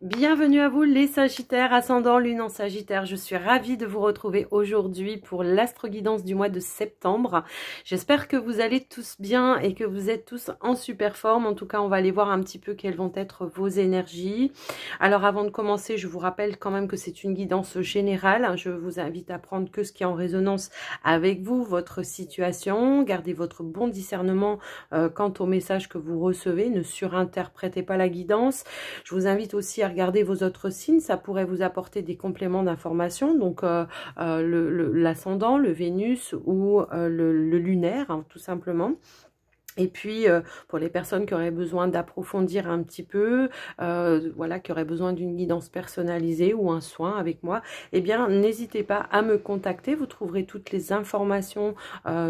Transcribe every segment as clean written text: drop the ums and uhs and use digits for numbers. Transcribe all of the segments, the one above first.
Bienvenue à vous les Sagittaires, ascendant Lune en Sagittaire. Je suis ravie de vous retrouver aujourd'hui pour l'astro-guidance du mois de septembre. J'espère que vous allez tous bien et que vous êtes tous en super forme. En tout cas, on va aller voir un petit peu quelles vont être vos énergies. Alors avant de commencer, je vous rappelle quand même que c'est une guidance générale. Je vous invite à prendre que ce qui est en résonance avec vous, votre situation. Gardez votre bon discernement quant au message que vous recevez. Ne surinterprétez pas la guidance. Je vous invite aussi à regarder vos autres signes, ça pourrait vous apporter des compléments d'information, donc l'ascendant, le Vénus ou le lunaire, hein, tout simplement. Et puis, pour les personnes qui auraient besoin d'approfondir un petit peu, voilà, qui auraient besoin d'une guidance personnalisée ou un soin avec moi, eh bien, n'hésitez pas à me contacter. Vous trouverez toutes les informations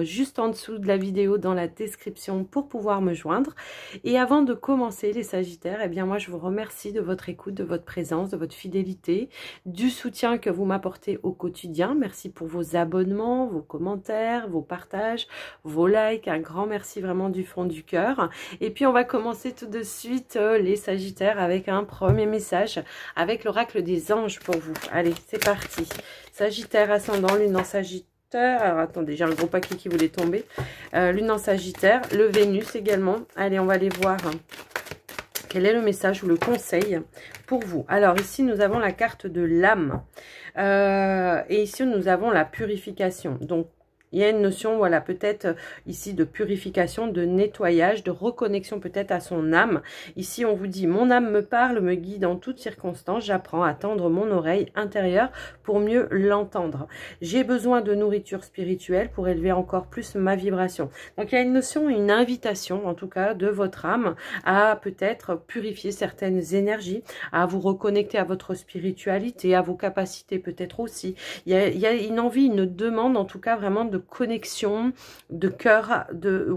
juste en dessous de la vidéo dans la description pour pouvoir me joindre. Et avant de commencer, les Sagittaires, eh bien, moi, je vous remercie de votre écoute, de votre présence, de votre fidélité, du soutien que vous m'apportez au quotidien. Merci pour vos abonnements, vos commentaires, vos partages, vos likes. Un grand merci vraiment du fond du cœur. Et puis on va commencer tout de suite les Sagittaires avec un premier message avec l'oracle des anges pour vous. Allez, c'est parti. Sagittaire, ascendant, Lune en Sagittaire. Alors attendez, j'ai un gros paquet qui voulait tomber. Lune en Sagittaire, le Vénus également. Allez, on va aller voir quel est le message ou le conseil pour vous. Alors ici nous avons la carte de l'âme et ici nous avons la purification. Donc il y a une notion, voilà, peut-être ici de purification, de nettoyage, de reconnexion peut-être à son âme. Ici, on vous dit, mon âme me parle, me guide en toutes circonstances. J'apprends à tendre mon oreille intérieure pour mieux l'entendre. J'ai besoin de nourriture spirituelle pour élever encore plus ma vibration. Donc, il y a une notion, une invitation, en tout cas, de votre âme à peut-être purifier certaines énergies, à vous reconnecter à votre spiritualité, à vos capacités peut-être aussi. Il y a une envie, une demande, en tout cas, vraiment de connexion, de cœur, de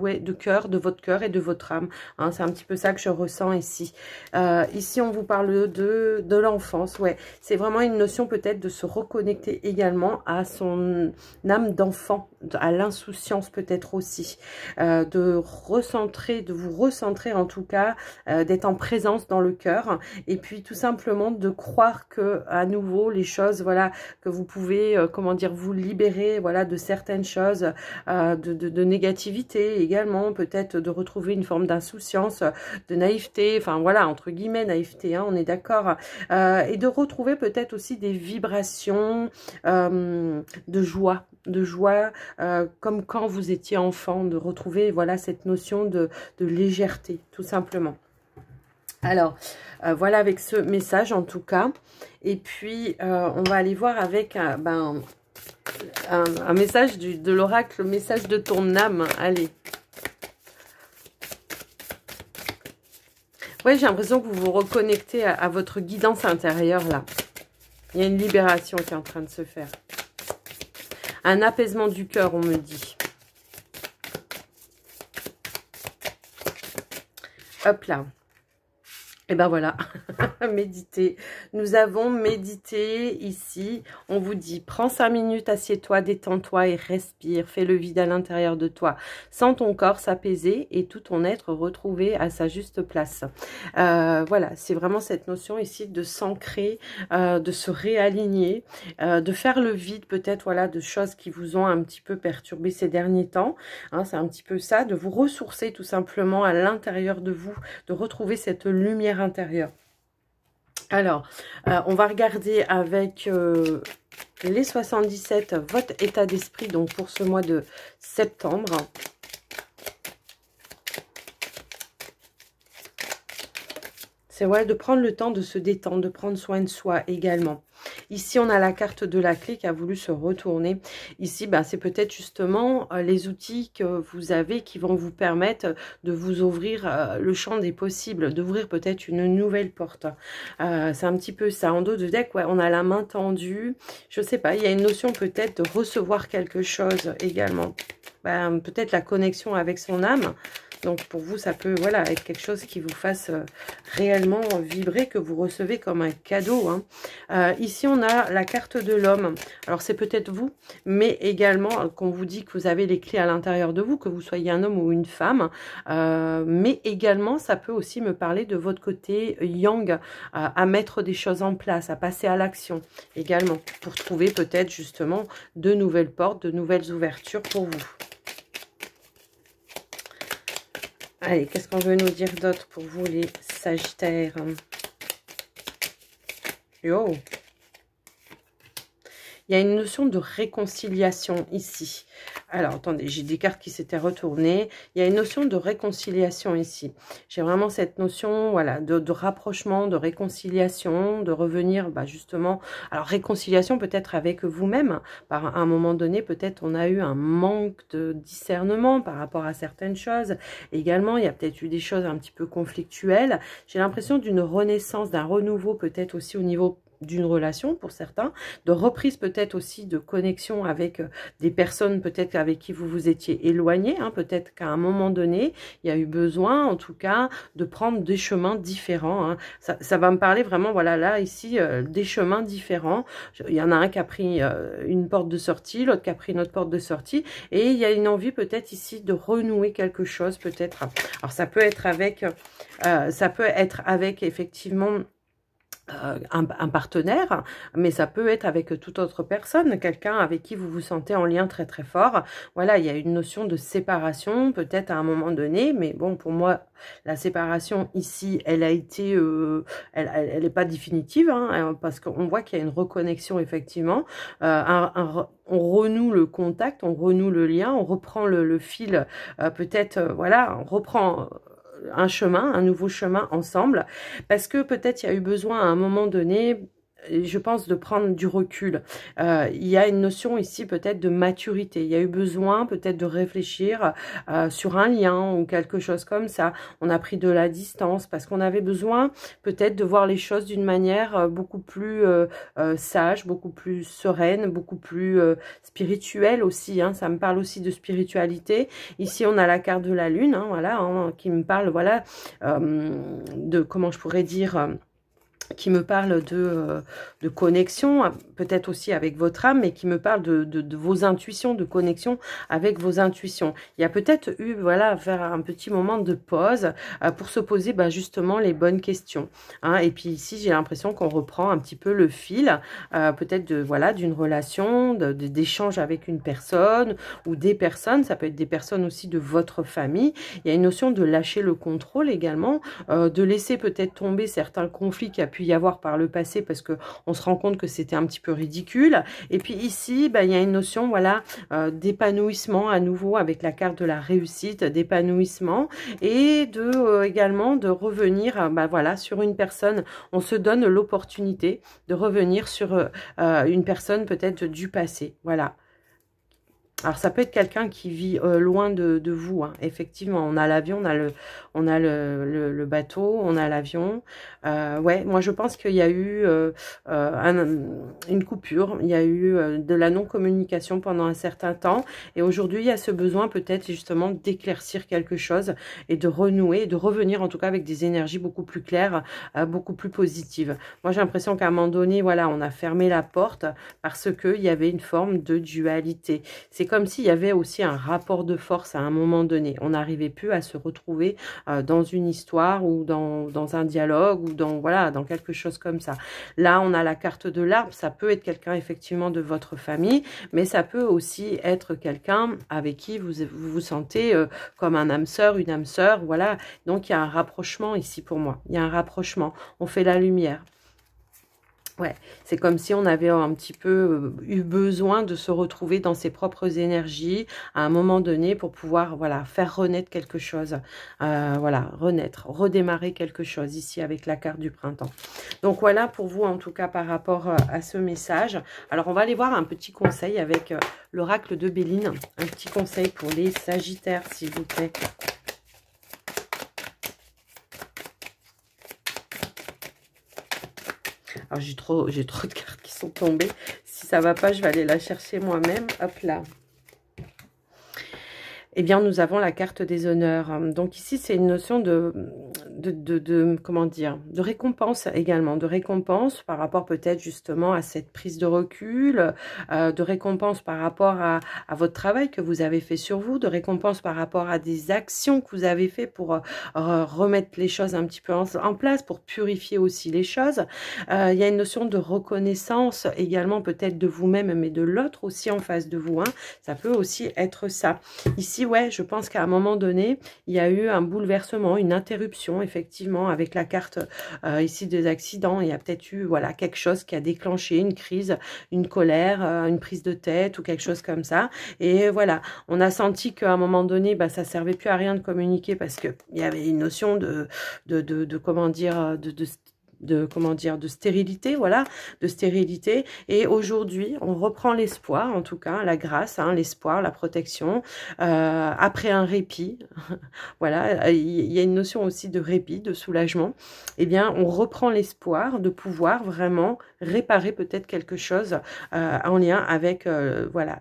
votre cœur et de votre âme. Hein, c'est un petit peu ça que je ressens ici. Ici, on vous parle de l'enfance. Ouais, c'est vraiment une notion peut-être de se reconnecter également à son âme d'enfant, à l'insouciance peut-être aussi, de vous recentrer en tout cas, d'être en présence dans le cœur et puis tout simplement de croire que à nouveau les choses, voilà, que vous pouvez, comment dire, vous libérer, voilà, de certaines choses, de négativité également, peut-être de retrouver une forme d'insouciance, de naïveté, enfin voilà, entre guillemets naïveté, hein, on est d'accord, et de retrouver peut-être aussi des vibrations de joie, comme quand vous étiez enfant, de retrouver, voilà, cette notion de légèreté, tout simplement. Alors, voilà avec ce message en tout cas, et puis on va aller voir avec un message de l'oracle, le message de ton âme. Allez. Ouais, j'ai l'impression que vous vous reconnectez à votre guidance intérieure, là. Il y a une libération qui est en train de se faire. Un apaisement du cœur, on me dit. Hop là. Et ben voilà, méditer. Nous avons médité ici. On vous dit, prends 5 minutes, assieds-toi, détends-toi et respire. Fais le vide à l'intérieur de toi. Sens ton corps s'apaiser et tout ton être retrouver à sa juste place. Voilà, c'est vraiment cette notion ici de s'ancrer, de se réaligner, de faire le vide peut-être, voilà, de choses qui vous ont un petit peu perturbé ces derniers temps. Hein, c'est un petit peu ça, de vous ressourcer tout simplement à l'intérieur de vous, de retrouver cette lumière intérieur. Alors, on va regarder avec les 77 votre état d'esprit donc pour ce mois de septembre. C'est ouais, de prendre le temps de se détendre, de prendre soin de soi également. Ici, on a la carte de la clé qui a voulu se retourner. Ici, ben, c'est peut-être justement les outils que vous avez qui vont vous permettre de vous ouvrir le champ des possibles, d'ouvrir peut-être une nouvelle porte. C'est un petit peu ça. En dos de deck, ouais, on a la main tendue. Je sais pas, il y a une notion peut-être de recevoir quelque chose également. Ben, peut-être la connexion avec son âme. Donc pour vous, ça peut voilà, être quelque chose qui vous fasse réellement vibrer, que vous recevez comme un cadeau. Hein. Ici, on a la carte de l'homme. Alors c'est peut-être vous, mais également qu'on vous dit que vous avez les clés à l'intérieur de vous, que vous soyez un homme ou une femme. Mais également, ça peut aussi me parler de votre côté yang, à mettre des choses en place, à passer à l'action également, pour trouver peut-être justement de nouvelles portes, de nouvelles ouvertures pour vous. Allez, qu'est-ce qu'on veut nous dire d'autre pour vous les Sagittaires? Yo! Il y a une notion de réconciliation ici. Alors, attendez, j'ai des cartes qui s'étaient retournées. Il y a une notion de réconciliation ici. J'ai vraiment cette notion, voilà, de rapprochement, de réconciliation, de revenir, bah, justement... Alors, réconciliation peut-être avec vous-même. Par un moment donné, peut-être on a eu un manque de discernement par rapport à certaines choses. Également, il y a peut-être eu des choses un petit peu conflictuelles. J'ai l'impression d'une renaissance, d'un renouveau peut-être aussi au niveau d'une relation pour certains, de reprise peut-être aussi de connexion avec des personnes peut-être avec qui vous vous étiez éloigné, hein, peut-être qu'à un moment donné, il y a eu besoin en tout cas de prendre des chemins différents. Hein. Ça va me parler vraiment, voilà, là ici, des chemins différents. Il y en a un qui a pris une porte de sortie, l'autre qui a pris une autre porte de sortie, et il y a une envie peut-être ici de renouer quelque chose peut-être. Alors ça peut être avec effectivement un partenaire, mais ça peut être avec toute autre personne, quelqu'un avec qui vous vous sentez en lien très très fort. Voilà, il y a une notion de séparation peut-être à un moment donné, mais bon, pour moi, la séparation ici, elle a été, elle est pas définitive, hein, parce qu'on voit qu'il y a une reconnexion effectivement, on renoue le contact, on renoue le lien, on reprend le fil, peut-être, voilà, on reprend un chemin, un nouveau chemin ensemble, parce que peut-être il y a eu besoin à un moment donné, je pense, de prendre du recul. Il y a une notion ici peut-être de maturité. Il y a eu besoin peut-être de réfléchir sur un lien ou quelque chose comme ça. On a pris de la distance parce qu'on avait besoin peut-être de voir les choses d'une manière beaucoup plus sage, beaucoup plus sereine, beaucoup plus spirituelle aussi. Hein. Ça me parle aussi de spiritualité. Ici, on a la carte de la lune, hein, voilà, hein, qui me parle, voilà, de, comment je pourrais dire... qui me parle de connexion, peut-être aussi avec votre âme, mais qui me parle de vos intuitions, de connexion avec vos intuitions. Il y a peut-être eu, voilà, faire un petit moment de pause pour se poser justement les bonnes questions. Hein. Et puis ici, j'ai l'impression qu'on reprend un petit peu le fil, peut-être voilà, d'une relation, d'échange avec une personne ou des personnes. Ça peut être des personnes aussi de votre famille. Il y a une notion de lâcher le contrôle également, de laisser peut-être tomber certains conflits qui a pu y avoir par le passé parce que on se rend compte que c'était un petit peu ridicule. Et puis ici, il y a une notion, voilà, d'épanouissement à nouveau avec la carte de la réussite, d'épanouissement et de également de revenir, voilà, sur une personne. On se donne l'opportunité de revenir sur une personne peut-être du passé, voilà. Alors, ça peut être quelqu'un qui vit loin de vous, hein. Effectivement. On a l'avion, on a le bateau, on a l'avion. Ouais, moi, je pense qu'il y a eu une coupure. Il y a eu de la non-communication pendant un certain temps. Et aujourd'hui, il y a ce besoin peut-être justement d'éclaircir quelque chose et de renouer, de revenir en tout cas avec des énergies beaucoup plus claires, beaucoup plus positives. Moi, j'ai l'impression qu'à un moment donné, voilà, on a fermé la porte parce qu'il y avait une forme de dualité. C'est comme s'il y avait aussi un rapport de force à un moment donné. On n'arrivait plus à se retrouver dans une histoire ou dans un dialogue ou voilà, dans quelque chose comme ça. Là, on a la carte de l'arbre. Ça peut être quelqu'un effectivement de votre famille, mais ça peut aussi être quelqu'un avec qui vous sentez comme un âme sœur, une âme sœur. Voilà, donc il y a un rapprochement ici pour moi. Il y a un rapprochement. On fait la lumière. Ouais, c'est comme si on avait un petit peu eu besoin de se retrouver dans ses propres énergies à un moment donné pour pouvoir, voilà, faire renaître quelque chose. Voilà, renaître, redémarrer quelque chose ici avec la carte du printemps. Donc voilà pour vous en tout cas par rapport à ce message. Alors on va aller voir un petit conseil avec l'oracle de Béline. Un petit conseil pour les Sagittaires s'il vous plaît. Alors, j'ai trop de cartes qui sont tombées. Si ça va pas, je vais aller la chercher moi-même. Hop là. eh bien, nous avons la carte des honneurs. Donc ici, c'est une notion comment dire, de récompense également, de récompense par rapport peut-être justement à cette prise de recul, de récompense par rapport à votre travail que vous avez fait sur vous, de récompense par rapport à des actions que vous avez fait pour remettre les choses un petit peu en place, pour purifier aussi les choses. Il y a une notion de reconnaissance également peut-être de vous-même, mais de l'autre aussi en face de vous. Hein. Ça peut aussi être ça. Ici, ouais, je pense qu'à un moment donné, il y a eu un bouleversement, une interruption, effectivement, avec la carte ici des accidents. Il y a peut-être eu, voilà, quelque chose qui a déclenché une crise, une colère, une prise de tête ou quelque chose comme ça. Et voilà, on a senti qu'à un moment donné, bah, ça servait plus à rien de communiquer parce qu'il y avait une notion comment dire, de stérilité, voilà, de stérilité. Et aujourd'hui, on reprend l'espoir, en tout cas, la grâce, hein, l'espoir, la protection, après un répit. Voilà, il y a une notion aussi de répit, de soulagement. Eh bien, on reprend l'espoir de pouvoir vraiment réparer peut-être quelque chose en lien avec, voilà,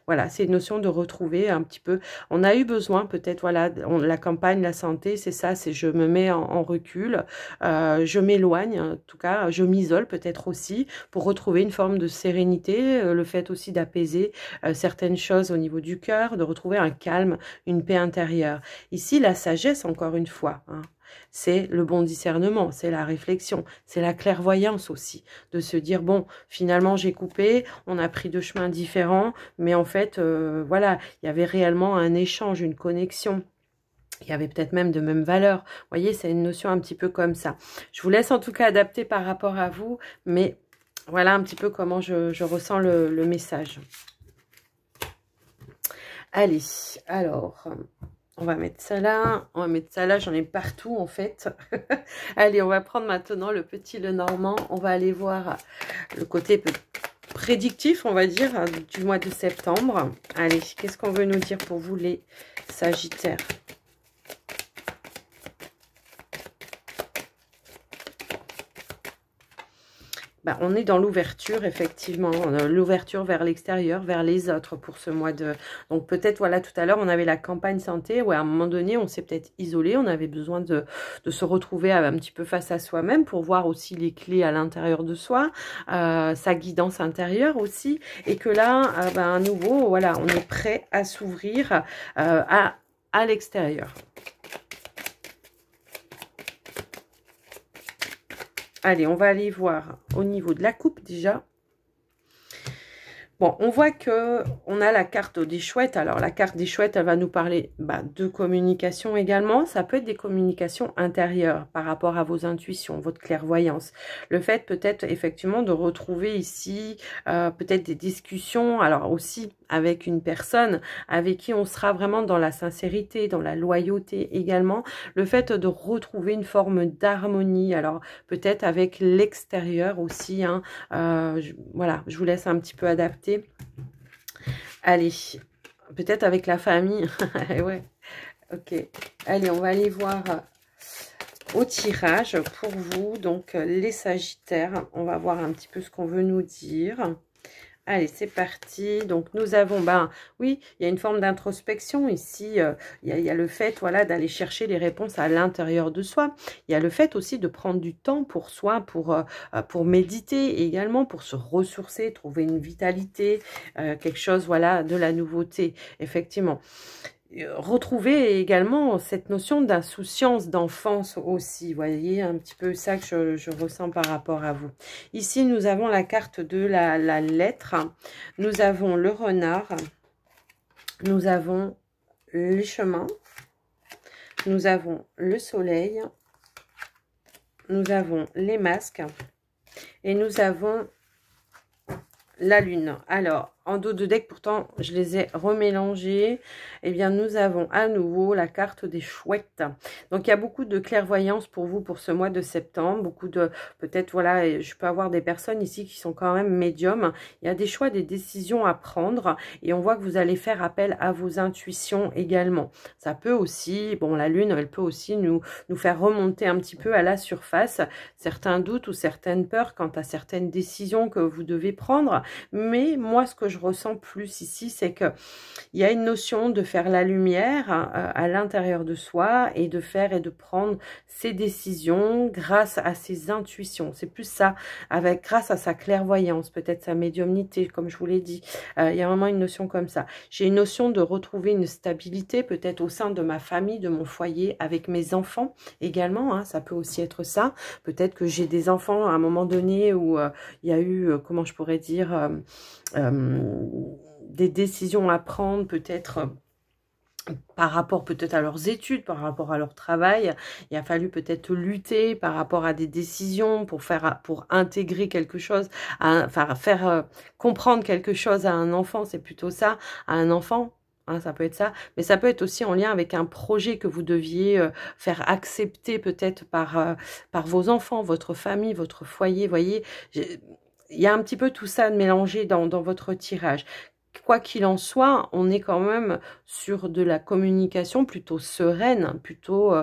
voilà, c'est une notion de retrouver un petit peu. On a eu besoin peut-être, voilà, la campagne, la santé, c'est ça, c'est je me mets en recul, je m'éloigne, en tout cas, je m'isole peut-être aussi pour retrouver une forme de sérénité, le fait aussi d'apaiser certaines choses au niveau du cœur, de retrouver un calme, une paix intérieure. Ici, la sagesse, encore une fois, hein, c'est le bon discernement, c'est la réflexion, c'est la clairvoyance aussi, de se dire, bon, finalement, j'ai coupé, on a pris deux chemins différents, mais en fait, voilà, il y avait réellement un échange, une connexion. Il y avait peut-être même de même valeur. Vous voyez, c'est une notion un petit peu comme ça. Je vous laisse en tout cas adapter par rapport à vous, mais voilà un petit peu comment je ressens le message. Allez, alors, on va mettre ça là. On va mettre ça là, j'en ai partout en fait. Allez, on va prendre maintenant le petit Lenormand. On va aller voir le côté prédictif, on va dire, du mois de septembre. Allez, qu'est-ce qu'on veut nous dire pour vous les Sagittaires ? Ben, on est dans l'ouverture, effectivement, l'ouverture vers l'extérieur, vers les autres pour ce mois de... Donc peut-être, voilà, tout à l'heure, on avait la campagne santé, où à un moment donné, on s'est peut-être isolé, on avait besoin de se retrouver un petit peu face à soi-même pour voir aussi les clés à l'intérieur de soi, sa guidance intérieure aussi, et que là, ben, à nouveau, voilà, on est prêt à s'ouvrir à l'extérieur. Allez, on va aller voir au niveau de la coupe déjà. Bon, on voit que on a la carte des chouettes. Alors, la carte des chouettes, elle va nous parler de communication également. Ça peut être des communications intérieures par rapport à vos intuitions, votre clairvoyance. Le fait peut-être effectivement de retrouver ici peut-être des discussions. Alors aussi avec une personne avec qui on sera vraiment dans la sincérité, dans la loyauté également. Le fait de retrouver une forme d'harmonie. Alors peut-être avec l'extérieur aussi. Hein, voilà, je vous laisse un petit peu adapter. Allez, peut-être avec la famille. Ouais, ok. Allez, on va aller voir au tirage pour vous. Donc, les Sagittaires, on va voir un petit peu ce qu'on veut nous dire. Allez, c'est parti. Donc, nous avons, ben oui, il y a une forme d'introspection ici. Il y a le fait, voilà, d'aller chercher les réponses à l'intérieur de soi. Il y a le fait aussi de prendre du temps pour soi, pour méditer et également pour se ressourcer, trouver une vitalité, quelque chose, voilà, de la nouveauté, effectivement. Retrouver également cette notion d'insouciance, d'enfance aussi. Vous voyez, un petit peu ça que je ressens par rapport à vous. Ici, nous avons la carte de la lettre. Nous avons le renard. Nous avons les chemins. Nous avons le soleil. Nous avons les masques. Et nous avons la lune. Alors, en dos de deck, pourtant, je les ai remélangés. Eh bien, nous avons à nouveau la carte des chouettes. Donc, il y a beaucoup de clairvoyance pour vous pour ce mois de septembre. Beaucoup de, peut-être, voilà, je peux avoir des personnes ici qui sont quand même médiums. Il y a des choix, des décisions à prendre. Et on voit que vous allez faire appel à vos intuitions également. Ça peut aussi, bon, la lune, elle peut aussi nous faire remonter un petit peu à la surface certains doutes ou certaines peurs quant à certaines décisions que vous devez prendre. Mais moi, ce que je ressens plus ici, c'est que il y a une notion de faire la lumière à l'intérieur de soi et de faire et de prendre ses décisions grâce à ses intuitions. C'est plus ça, grâce à sa clairvoyance, peut-être sa médiumnité, comme je vous l'ai dit. Il y a vraiment une notion comme ça. J'ai une notion de retrouver une stabilité, peut-être au sein de ma famille, de mon foyer, avec mes enfants également. Hein, ça peut aussi être ça. Peut-être que j'ai des enfants à un moment donné où il y a eu, comment je pourrais dire, des décisions à prendre, peut-être par rapport peut-être à leurs études, par rapport à leur travail. Il a fallu peut-être lutter par rapport à des décisions pour intégrer quelque chose, enfin faire comprendre quelque chose à un enfant, c'est plutôt ça, à un enfant. Hein, ça peut être ça, mais ça peut être aussi en lien avec un projet que vous deviez faire accepter peut-être par vos enfants, votre famille, votre foyer. Vous voyez, il y a un petit peu tout ça de mélanger dans votre tirage. Quoi qu'il en soit, on est quand même sur de la communication plutôt sereine, plutôt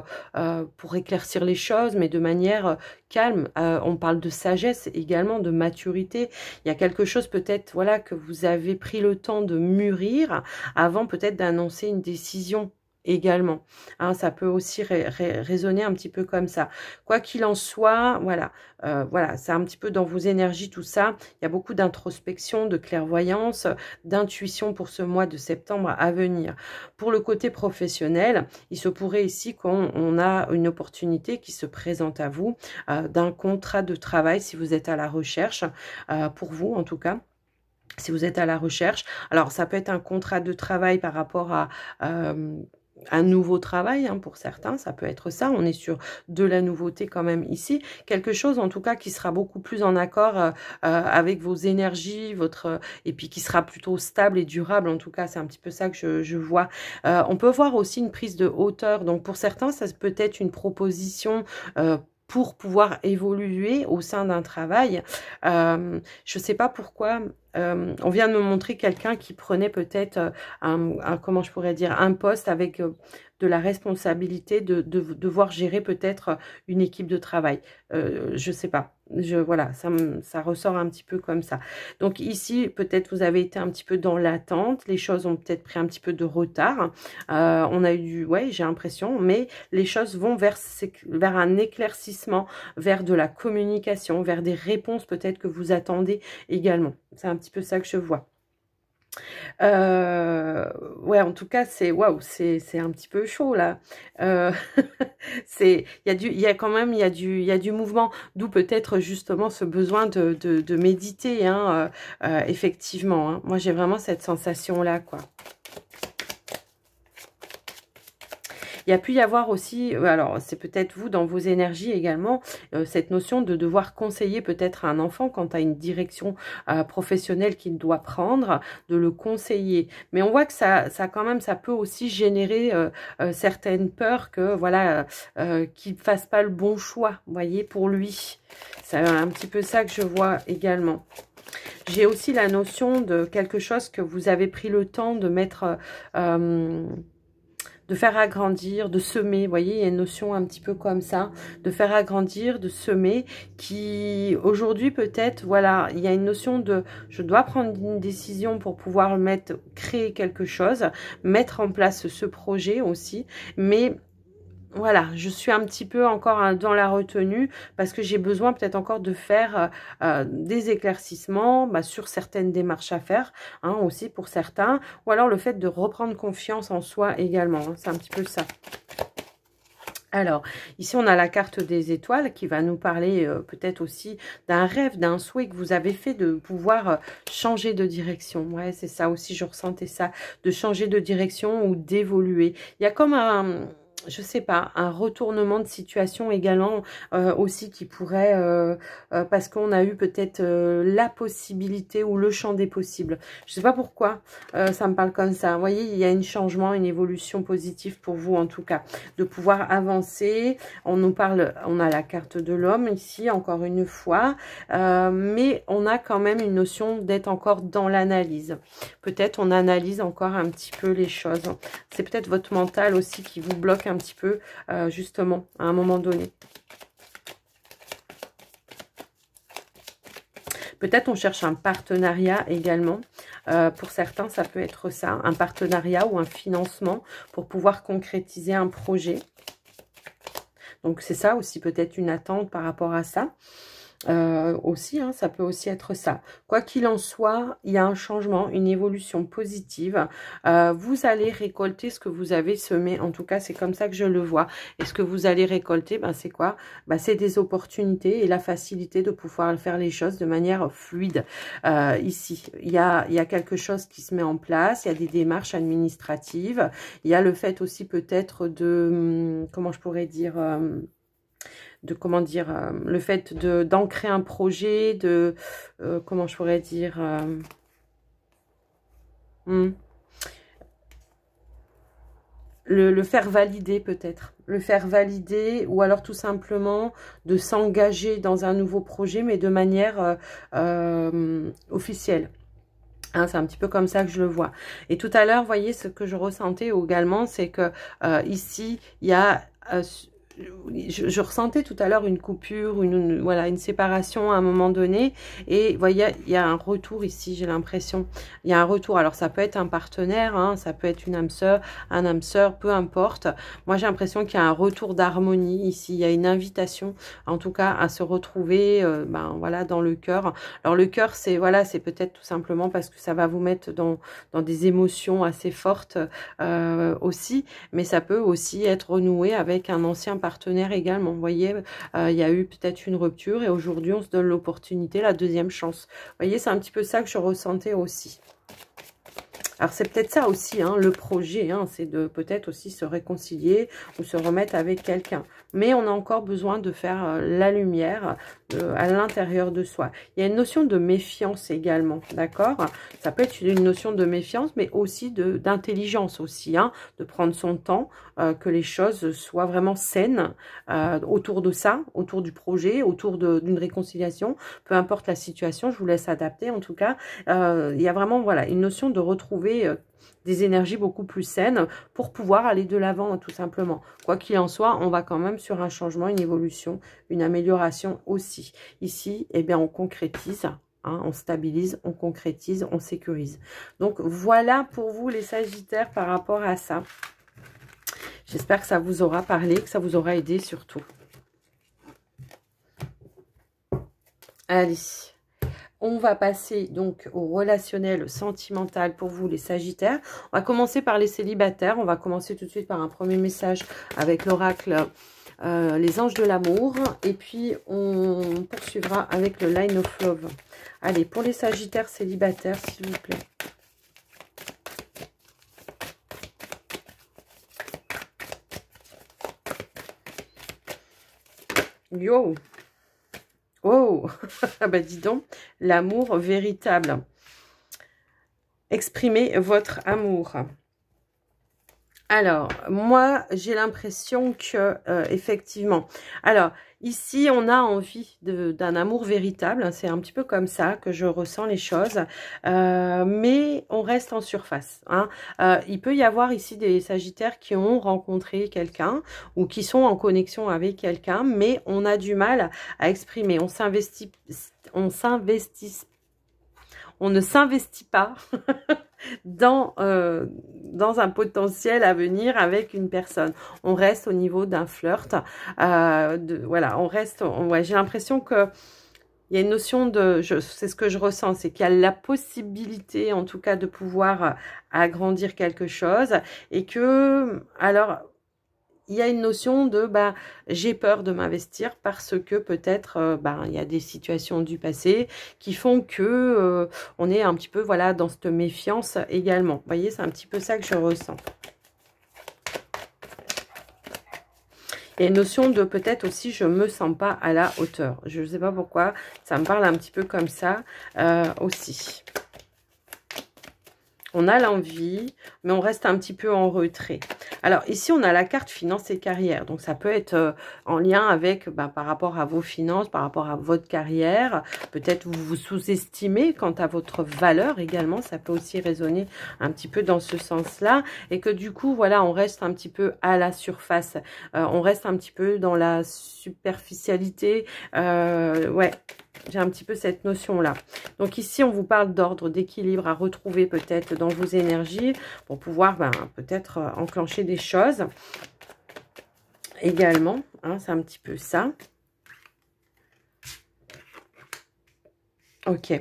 pour éclaircir les choses, mais de manière calme. On parle de sagesse également, de maturité. Il y a quelque chose peut-être, voilà, que vous avez pris le temps de mûrir avant peut-être d'annoncer une décision. Également, hein, ça peut aussi résonner un petit peu comme ça. Quoi qu'il en soit, voilà, voilà, c'est un petit peu dans vos énergies tout ça. Il y a beaucoup d'introspection, de clairvoyance, d'intuition pour ce mois de septembre à venir. Pour le côté professionnel, il se pourrait ici qu'on a une opportunité qui se présente à vous d'un contrat de travail si vous êtes à la recherche, pour vous en tout cas. Si vous êtes à la recherche, alors ça peut être un contrat de travail par rapport à un nouveau travail, hein, pour certains, ça peut être ça, on est sur de la nouveauté quand même ici, quelque chose en tout cas qui sera beaucoup plus en accord avec vos énergies, et puis qui sera plutôt stable et durable, en tout cas c'est un petit peu ça que je vois. On peut voir aussi une prise de hauteur, donc pour certains ça peut être une proposition pour pouvoir évoluer au sein d'un travail. Je ne sais pas pourquoi, on vient de me montrer quelqu'un qui prenait peut-être comment je pourrais dire, un poste avec de la responsabilité de devoir gérer peut-être une équipe de travail. Je sais pas. Voilà, ça ressort un petit peu comme ça. Donc ici, peut-être vous avez été un petit peu dans l'attente. Les choses ont peut-être pris un petit peu de retard. On a eu ouais, j'ai l'impression, mais les choses vont vers un éclaircissement, vers de la communication, vers des réponses peut-être que vous attendez également. C'est un petit peu ça que je vois. Ouais, en tout cas, c'est waouh, c'est un petit peu chaud là. Il y a quand même, il y a du mouvement, d'où peut-être justement ce besoin de méditer, hein, effectivement. Hein. Moi, j'ai vraiment cette sensation là, quoi. Il y a pu y avoir aussi, alors c'est peut-être vous dans vos énergies également, cette notion de devoir conseiller peut-être à un enfant quant à une direction professionnelle qu'il doit prendre, de le conseiller. Mais on voit que ça quand même, ça peut aussi générer certaines peurs que voilà, qu'il ne fasse pas le bon choix, vous voyez, pour lui. C'est un petit peu ça que je vois également. J'ai aussi la notion de quelque chose que vous avez pris le temps de mettre... de faire agrandir, de semer, vous voyez, il y a une notion un petit peu comme ça, de faire agrandir, de semer, qui aujourd'hui peut-être, voilà, il y a une notion de, je dois prendre une décision pour pouvoir créer quelque chose, mettre en place ce projet aussi, mais... Voilà, je suis un petit peu encore dans la retenue parce que j'ai besoin peut-être encore de faire des éclaircissements sur certaines démarches à faire, hein, aussi pour certains, ou alors le fait de reprendre confiance en soi également, hein, c'est un petit peu ça. Alors, ici, on a la carte des étoiles qui va nous parler peut-être aussi d'un rêve, d'un souhait que vous avez fait de pouvoir changer de direction. Ouais, c'est ça aussi, je ressentais ça, de changer de direction ou d'évoluer. Il y a comme un... je sais pas, un retournement de situation également aussi qui pourrait, parce qu'on a eu peut-être la possibilité ou le champ des possibles. Je sais pas pourquoi ça me parle comme ça. Vous voyez, il y a un changement, une évolution positive pour vous en tout cas, de pouvoir avancer. On nous parle, on a la carte de l'homme ici, encore une fois, mais on a quand même une notion d'être encore dans l'analyse. Peut-être on analyse encore un petit peu les choses. C'est peut-être votre mental aussi qui vous bloque un petit peu, justement, à un moment donné. Peut-être on cherche un partenariat également Pour certains, ça peut être ça, un partenariat ou un financement pour pouvoir concrétiser un projet. Donc, c'est ça aussi peut-être une attente par rapport à ça. Aussi, hein, ça peut aussi être ça. Quoi qu'il en soit, il y a un changement, une évolution positive. Vous allez récolter ce que vous avez semé. En tout cas, c'est comme ça que je le vois. Et ce que vous allez récolter, ben, c'est quoi? Ben, c'est des opportunités et la facilité de pouvoir faire les choses de manière fluide. Ici, il y a quelque chose qui se met en place. Il y a des démarches administratives. Il y a le fait aussi peut-être de, comment je pourrais dire... le fait d'ancrer un projet, comment je pourrais dire, le faire valider peut-être, le faire valider, ou alors tout simplement de s'engager dans un nouveau projet, mais de manière officielle. Hein, c'est un petit peu comme ça que je le vois. Et tout à l'heure, vous voyez, ce que je ressentais également, c'est que ici, il y a... je ressentais tout à l'heure une coupure, voilà, une séparation à un moment donné. Et vous voyez, il y a un retour ici, j'ai l'impression. Il y a un retour. Alors, ça peut être un partenaire, hein, ça peut être une âme sœur, un âme sœur, peu importe. Moi, j'ai l'impression qu'il y a un retour d'harmonie ici. Il y a une invitation, en tout cas, à se retrouver ben, voilà, dans le cœur. Alors, le cœur, c'est voilà, c'est peut-être tout simplement parce que ça va vous mettre dans des émotions assez fortes aussi. Mais ça peut aussi être renoué avec un ancien partenaire également. Vous voyez, il y a eu peut-être une rupture et aujourd'hui, on se donne l'opportunité, la deuxième chance. Vous voyez, c'est un petit peu ça que je ressentais aussi. Alors, c'est peut-être ça aussi, hein, le projet, hein, c'est de peut-être aussi se réconcilier ou se remettre avec quelqu'un. Mais on a encore besoin de faire la lumière à l'intérieur de soi. Il y a une notion de méfiance également, d'accord? Ça peut être une notion de méfiance, mais aussi d'intelligence aussi, hein, de prendre son temps, que les choses soient vraiment saines autour de ça, autour du projet, autour d'une réconciliation, peu importe la situation, je vous laisse adapter. En tout cas, il y a vraiment voilà, une notion de retrouver des énergies beaucoup plus saines pour pouvoir aller de l'avant, tout simplement. Quoi qu'il en soit, on va quand même sur un changement, une évolution, une amélioration aussi. Ici, eh bien, on concrétise. Hein, on stabilise, on concrétise, on sécurise. Donc, voilà pour vous les Sagittaires par rapport à ça. J'espère que ça vous aura parlé, que ça vous aura aidé surtout. Allez. On va passer donc au relationnel sentimental pour vous les Sagittaires. On va commencer par les célibataires. On va commencer tout de suite par un premier message avec l'oracle les anges de l'amour. Et puis on poursuivra avec le line of love. Allez, pour les Sagittaires célibataires, s'il vous plaît. Yo! Oh, bah dis donc, l'amour véritable. Exprimez votre amour. Alors, moi, j'ai l'impression que, effectivement, alors, ici, on a envie d'un amour véritable. C'est un petit peu comme ça que je ressens les choses. Mais on reste en surface. Hein. Il peut y avoir ici des Sagittaires qui ont rencontré quelqu'un ou qui sont en connexion avec quelqu'un, mais on a du mal à exprimer. On ne s'investit pas dans un potentiel à venir avec une personne. On reste au niveau d'un flirt. Voilà, on reste... Ouais, j'ai l'impression que il y a une notion de... C'est ce que je ressens, c'est qu'il y a la possibilité, en tout cas, de pouvoir agrandir quelque chose. Et que... Alors... Il y a une notion de j'ai peur de m'investir parce que peut-être il y a des situations du passé qui font que on est un petit peu voilà dans cette méfiance également. Vous voyez, c'est un petit peu ça que je ressens. Il y a une notion de peut-être aussi je me sens pas à la hauteur. Je ne sais pas pourquoi, ça me parle un petit peu comme ça aussi. On a l'envie, mais on reste un petit peu en retrait. Alors, ici, on a la carte finance et carrière. Donc, ça peut être en lien avec, par rapport à vos finances, par rapport à votre carrière. Peut-être vous vous sous-estimez quant à votre valeur également. Ça peut aussi résonner un petit peu dans ce sens-là. Et que du coup, voilà, on reste un petit peu à la surface. On reste un petit peu dans la superficialité. Ouais. j'ai un petit peu cette notion-là. Donc ici, on vous parle d'ordre, d'équilibre à retrouver peut-être dans vos énergies pour pouvoir peut-être enclencher des choses également. Hein, c'est un petit peu ça. Ok,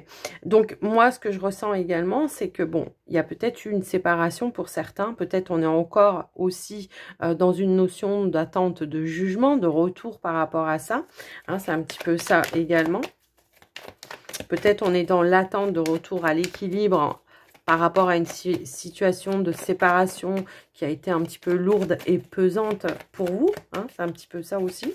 donc moi ce que je ressens également, c'est que bon, il y a peut-être eu une séparation pour certains, peut-être on est encore aussi dans une notion d'attente de jugement, de retour par rapport à ça, hein, c'est un petit peu ça également. Peut-être on est dans l'attente de retour à l'équilibre par rapport à une situation de séparation qui a été un petit peu lourde et pesante pour vous, hein, c'est un petit peu ça aussi.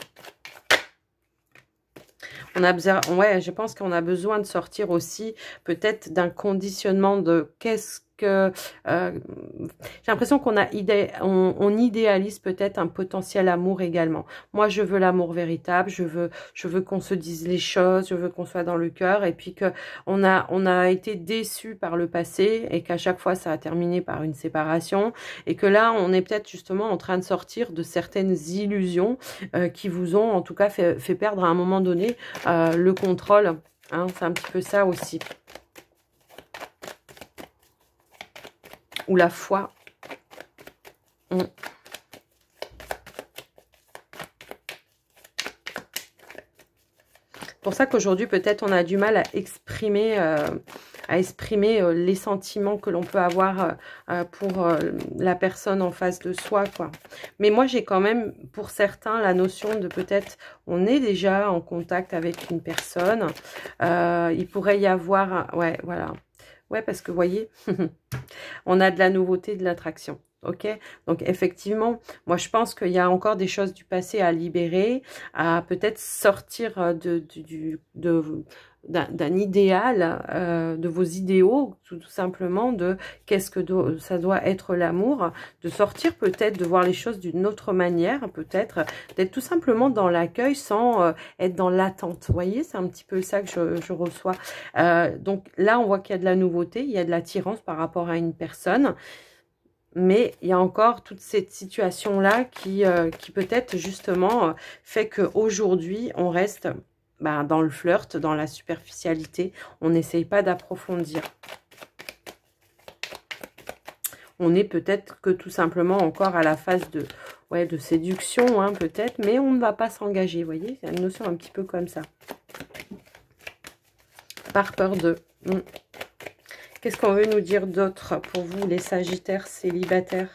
On a besoin, ouais, je pense qu'on a besoin de sortir aussi peut-être d'un conditionnement de qu'est-ce que... j'ai l'impression qu'on on idéalise peut-être un potentiel amour également. Moi, je veux l'amour véritable, je veux qu'on se dise les choses, je veux qu'on soit dans le cœur et puis que on a été déçus par le passé et qu'à chaque fois, ça a terminé par une séparation et que là, on est peut-être justement en train de sortir de certaines illusions qui vous ont en tout cas fait perdre à un moment donné le contrôle. Hein, c'est un petit peu ça aussi. Ou la foi. C'est pour ça qu'aujourd'hui, peut-être, on a du mal à exprimer les sentiments que l'on peut avoir pour la personne en face de soi, quoi. Mais moi, j'ai quand même, pour certains, la notion de peut-être, on est déjà en contact avec une personne. Il pourrait y avoir, ouais, voilà. Ouais, parce que, vous voyez, on a de la nouveauté, de l'attraction. Ok, donc effectivement, moi je pense qu'il y a encore des choses du passé à libérer, à peut-être sortir d'un idéal, de vos idéaux, tout simplement, de qu'est-ce que ça doit être l'amour, de sortir peut-être, de voir les choses d'une autre manière, peut-être, d'être tout simplement dans l'accueil sans être dans l'attente. Vous voyez, c'est un petit peu ça que je reçois. Donc là, on voit qu'il y a de la nouveauté, il y a de l'attirance par rapport à une personne. Mais il y a encore toute cette situation-là qui peut-être justement fait qu'aujourd'hui, on reste dans le flirt, dans la superficialité. On n'essaye pas d'approfondir. On est peut-être que tout simplement encore à la phase de séduction, hein, peut-être, mais on ne va pas s'engager, vous voyez. C'est une notion un petit peu comme ça. Par peur de... Qu'est-ce qu'on veut nous dire d'autre pour vous, les Sagittaires célibataires?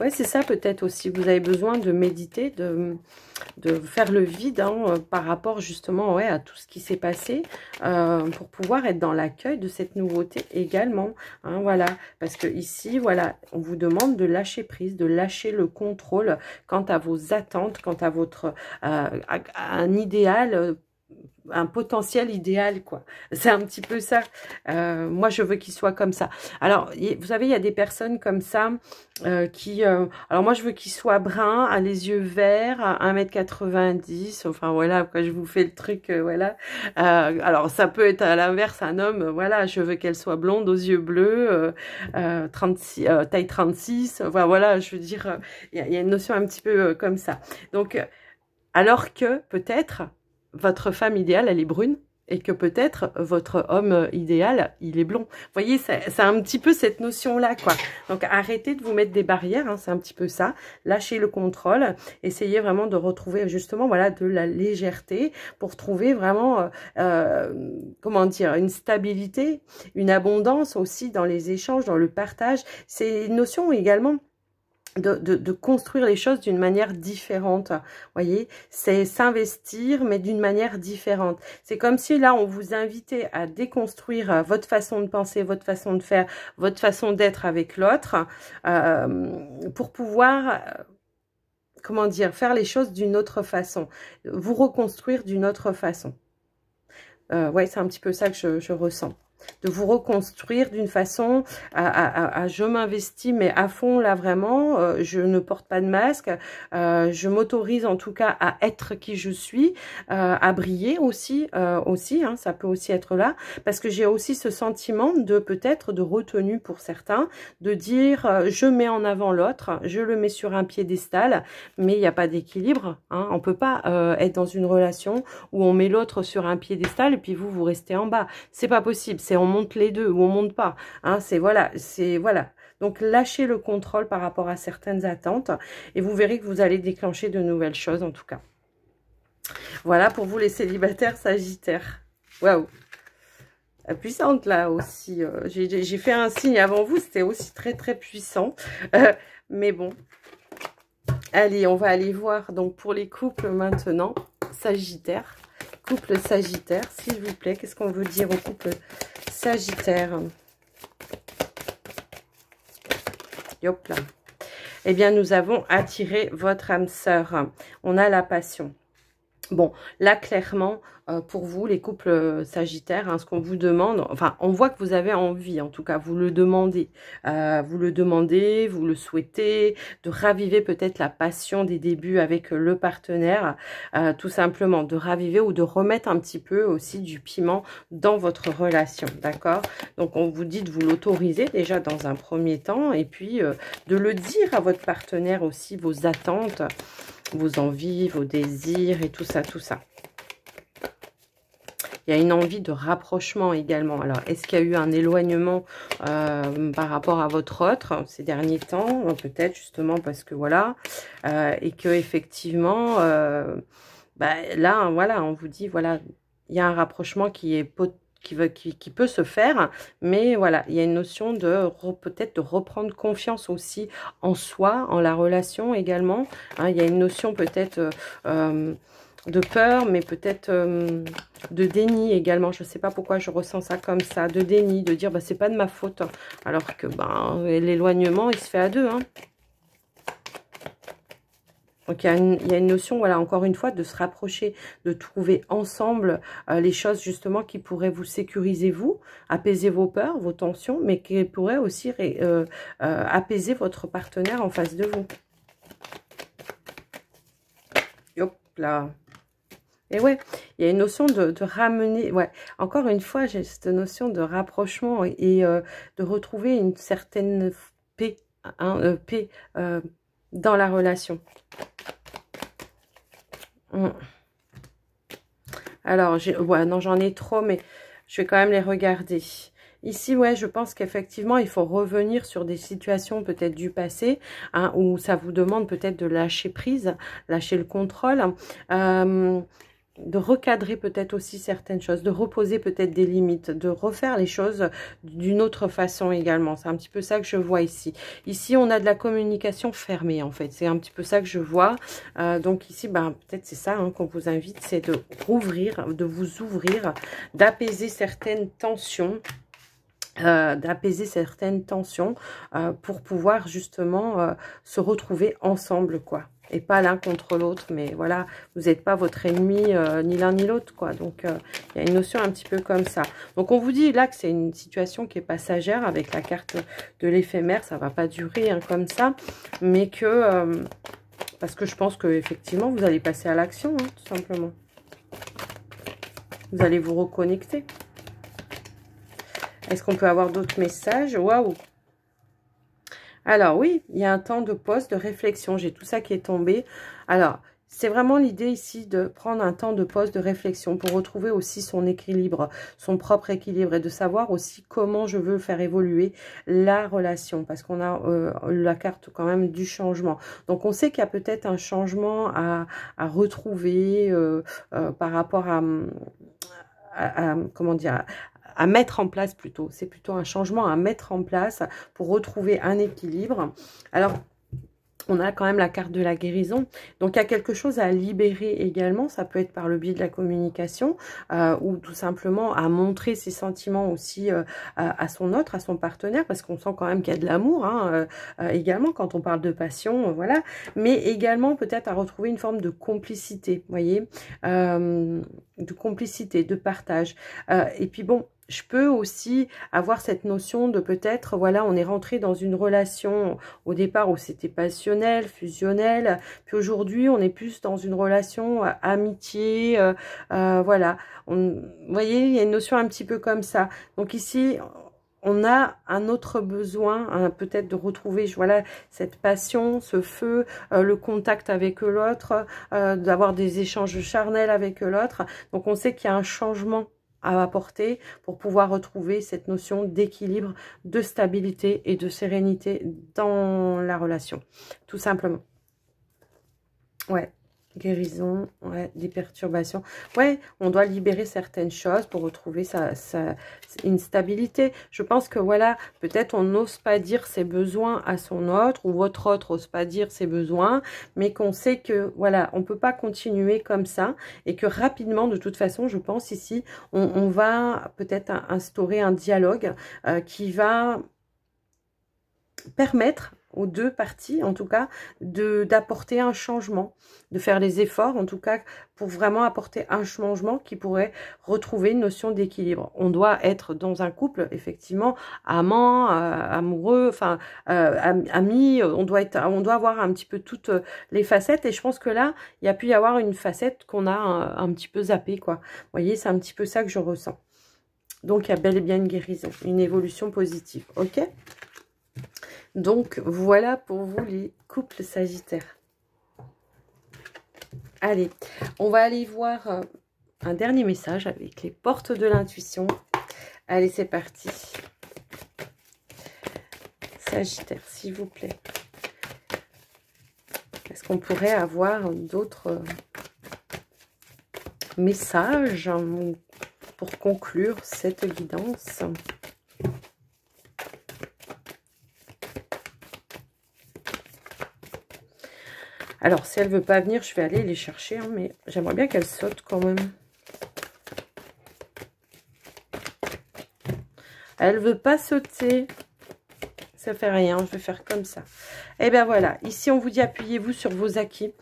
Ouais, c'est ça peut-être aussi. Vous avez besoin de méditer, de faire le vide hein, par rapport justement à tout ce qui s'est passé pour pouvoir être dans l'accueil de cette nouveauté également. Hein, voilà, parce que ici, voilà, on vous demande de lâcher prise, de lâcher le contrôle quant à vos attentes, quant à votre un idéal. Un potentiel idéal, quoi. C'est un petit peu ça. Moi, je veux qu'il soit comme ça. Alors, vous savez, il y a des personnes comme ça alors, moi, je veux qu'il soit brun, a les yeux verts, à 1m90. Enfin, voilà, quand je vous fais le truc, voilà. Alors, ça peut être à l'inverse, un homme, voilà, je veux qu'elle soit blonde, aux yeux bleus, 36, taille 36. Enfin, voilà, je veux dire, il y a une notion un petit peu comme ça. Donc, alors que, peut-être... votre femme idéale, elle est brune et que peut-être votre homme idéal, il est blond. Vous voyez, c'est un petit peu cette notion-là, quoi. Donc, arrêtez de vous mettre des barrières, hein, c'est un petit peu ça. Lâchez le contrôle. Essayez vraiment de retrouver, justement, voilà, de la légèreté pour trouver vraiment, comment dire, une stabilité, une abondance aussi dans les échanges, dans le partage. C'est une notion également de construire les choses d'une manière différente, voyez, c'est s'investir mais d'une manière différente. C'est comme si là on vous invitait à déconstruire votre façon de penser, votre façon de faire, votre façon d'être avec l'autre pour pouvoir comment dire, faire les choses d'une autre façon, vous reconstruire d'une autre façon. Ouais, c'est un petit peu ça que je ressens. de vous reconstruire d'une façon je m'investis mais à fond là vraiment, je ne porte pas de masque, je m'autorise en tout cas à être qui je suis, à briller aussi, hein, ça peut aussi être là, parce que j'ai aussi ce sentiment de peut-être de retenue pour certains, de dire je mets en avant l'autre, je le mets sur un piédestal, mais il n'y a pas d'équilibre, hein, on peut pas être dans une relation où on met l'autre sur un piédestal et puis vous restez en bas, c'est pas possible, c'est on monte les deux ou on monte pas, hein, c'est voilà. Donc lâchez le contrôle par rapport à certaines attentes et vous verrez que vous allez déclencher de nouvelles choses en tout cas. Voilà pour vous les célibataires sagittaires. Waouh, puissante là aussi. J'ai fait un signe avant vous, c'était aussi très très puissant. Mais bon, allez, on va aller voir donc pour les couples maintenant, sagittaires. Couple sagittaire, s'il vous plaît, qu'est-ce qu'on veut dire au couple sagittaire? Hop là. Eh bien, nous avons attiré votre âme sœur. On a la passion. Bon, là, clairement, pour vous, les couples sagittaires, hein, ce qu'on vous demande, enfin, on voit que vous avez envie, en tout cas, vous le demandez. Vous le souhaitez, de raviver peut-être la passion des débuts avec le partenaire, tout simplement, de raviver ou de remettre un petit peu aussi du piment dans votre relation, d'accord? Donc, on vous dit de vous l'autoriser déjà dans un premier temps, et puis de le dire à votre partenaire aussi, vos attentes, vos envies, vos désirs et tout ça, tout ça. Il y a une envie de rapprochement également. Alors, est-ce qu'il y a eu un éloignement par rapport à votre autre ces derniers temps? Peut-être justement parce que voilà, et que effectivement, là, voilà, on vous dit, voilà, il y a un rapprochement qui peut se faire, mais voilà, il y a une notion de peut-être de reprendre confiance aussi en soi, en la relation également. Hein, il y a une notion peut-être de peur, mais peut-être de déni également. Je ne sais pas pourquoi je ressens ça comme ça, de déni, de dire bah c'est pas de ma faute, alors que l'éloignement il se fait à deux. Hein. Donc, il y a une notion, voilà, encore une fois, de se rapprocher, de trouver ensemble les choses, justement, qui pourraient vous sécuriser, vous, apaiser vos peurs, vos tensions, mais qui pourraient aussi apaiser votre partenaire en face de vous. Hop là. Et ouais, il y a une notion de ramener, ouais, encore une fois, j'ai cette notion de rapprochement et de retrouver une certaine paix, hein, dans la relation. Alors, ouais, non, j'en ai trop, mais je vais quand même les regarder. Ici, ouais, je pense qu'effectivement, il faut revenir sur des situations peut-être du passé, hein, où ça vous demande peut-être de lâcher prise, lâcher le contrôle, de recadrer peut-être aussi certaines choses, de reposer peut-être des limites, de refaire les choses d'une autre façon également. C'est un petit peu ça que je vois ici. Ici, on a de la communication fermée, en fait. C'est un petit peu ça que je vois. Donc ici, peut-être c'est ça qu'on vous invite, c'est de rouvrir, de vous ouvrir, d'apaiser certaines tensions, pour pouvoir justement se retrouver ensemble, quoi. Et pas l'un contre l'autre, mais voilà, vous n'êtes pas votre ennemi, ni l'un ni l'autre, quoi. Donc, il y a une notion un petit peu comme ça. Donc, on vous dit là que c'est une situation qui est passagère avec la carte de l'éphémère. Ça va pas durer comme ça, mais que... parce que je pense que effectivement vous allez passer à l'action, tout simplement. Vous allez vous reconnecter. Est-ce qu'on peut avoir d'autres messages? Waouh! Alors oui, il y a un temps de pause, de réflexion. J'ai tout ça qui est tombé. Alors, c'est vraiment l'idée ici de prendre un temps de pause, de réflexion pour retrouver aussi son équilibre, son propre équilibre et de savoir aussi comment je veux faire évoluer la relation parce qu'on a la carte quand même du changement. Donc, on sait qu'il y a peut-être un changement à retrouver par rapport comment dire, à mettre en place plutôt. C'est plutôt un changement à mettre en place pour retrouver un équilibre. Alors, on a quand même la carte de la guérison. Donc, il y a quelque chose à libérer également. Ça peut être par le biais de la communication ou tout simplement à montrer ses sentiments aussi à son autre, à son partenaire, parce qu'on sent quand même qu'il y a de l'amour également quand on parle de passion, voilà. Mais également peut-être à retrouver une forme de complicité, vous voyez, de complicité, de partage. Et puis bon, je peux aussi avoir cette notion de peut-être, voilà, on est rentré dans une relation au départ où c'était passionnel, fusionnel, puis aujourd'hui on est plus dans une relation amitié, voilà. Vous voyez, il y a une notion un petit peu comme ça. Donc ici, on a un autre besoin, hein, peut-être de retrouver, voilà, cette passion, ce feu, le contact avec l'autre, d'avoir des échanges charnels avec l'autre. Donc on sait qu'il y a un changement à apporter pour pouvoir retrouver cette notion d'équilibre, de stabilité et de sérénité dans la relation, tout simplement. Ouais. Guérison, ouais, des perturbations. Ouais, on doit libérer certaines choses pour retrouver une stabilité. Je pense que voilà, peut-être on n'ose pas dire ses besoins à son autre, ou votre autre n'ose pas dire ses besoins, mais qu'on sait que voilà, on peut pas continuer comme ça, et que rapidement, de toute façon, je pense ici, on va peut-être instaurer un dialogue qui va permettre aux deux parties, en tout cas, d'apporter un changement, de faire les efforts, en tout cas, pour vraiment apporter un changement qui pourrait retrouver une notion d'équilibre. On doit être dans un couple, effectivement, amant, amoureux, enfin, amis, on doit avoir un petit peu toutes les facettes, et je pense que là, il y a pu y avoir une facette qu'on a un petit peu zappée, quoi. Vous voyez, c'est un petit peu ça que je ressens. Donc, il y a bel et bien une guérison, une évolution positive, ok ? Donc, voilà pour vous les couples sagittaires. Allez, on va aller voir un dernier message avec les portes de l'intuition. Allez, c'est parti. Sagittaire, s'il vous plaît. Est-ce qu'on pourrait avoir d'autres messages pour conclure cette guidance ? Alors, si elle ne veut pas venir, je vais aller les chercher, hein, mais j'aimerais bien qu'elle saute quand même. Elle ne veut pas sauter. Ça fait rien, je vais faire comme ça. Et bien voilà, ici on vous dit appuyez-vous sur vos acquis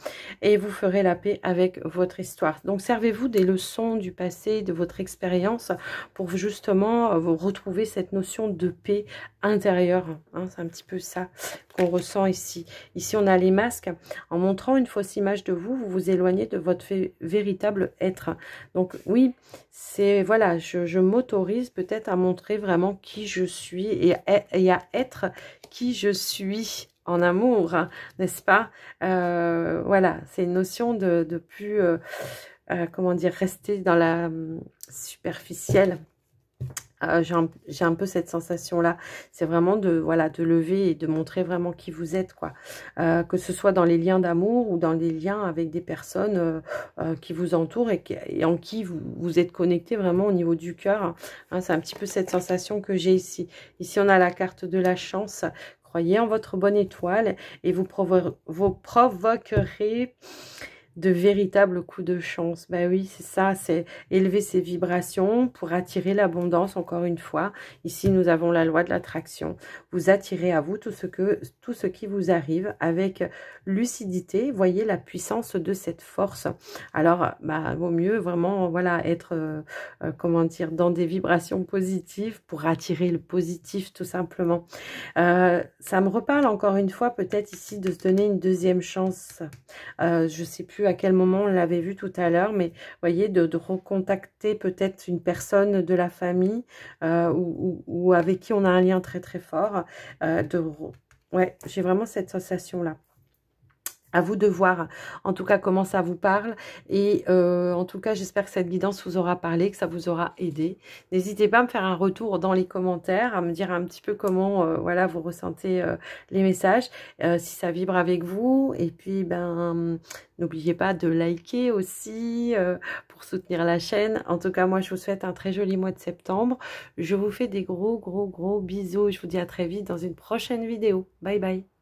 et vous ferez la paix avec votre histoire. Donc servez-vous des leçons du passé, de votre expérience pour justement vous retrouver cette notion de paix intérieure. Hein, c'est un petit peu ça qu'on ressent ici. Ici on a les masques. En montrant une fausse image de vous, vous vous éloignez de votre véritable être. Donc oui, c'est voilà, je m'autorise peut-être à montrer vraiment qui je suis et à être qui je suis en amour, hein, n'est-ce pas? Voilà, c'est une notion de plus, comment dire, rester dans la superficielle. J'ai un peu cette sensation-là. C'est vraiment voilà, de lever et de montrer vraiment qui vous êtes, quoi. Que ce soit dans les liens d'amour ou dans les liens avec des personnes qui vous entourent et en qui vous êtes connecté vraiment au niveau du cœur. Hein, c'est un petit peu cette sensation que j'ai ici. Ici, on a la carte de la chance. Croyez en votre bonne étoile et vous provoquerez de véritables coups de chance. Ben oui, c'est ça, c'est élever ses vibrations pour attirer l'abondance, encore une fois. Ici, nous avons la loi de l'attraction. Vous attirez à vous tout ce qui vous arrive avec lucidité. Voyez la puissance de cette force. Alors, bah, vaut mieux vraiment, voilà, être, comment dire, dans des vibrations positives pour attirer le positif, tout simplement. Ça me reparle encore une fois, peut-être ici, de se donner une deuxième chance. Je sais plus à quel moment on l'avait vu tout à l'heure, mais voyez, de recontacter peut-être une personne de la famille ou avec qui on a un lien très très fort. Ouais, j'ai vraiment cette sensation-là. À vous de voir, en tout cas, comment ça vous parle. Et en tout cas, j'espère que cette guidance vous aura parlé, que ça vous aura aidé. N'hésitez pas à me faire un retour dans les commentaires, à me dire un petit peu comment voilà, vous ressentez les messages, si ça vibre avec vous. Et puis, ben, n'oubliez pas de liker aussi pour soutenir la chaîne. En tout cas, moi, je vous souhaite un très joli mois de septembre. Je vous fais des gros bisous. Je vous dis à très vite dans une prochaine vidéo. Bye bye.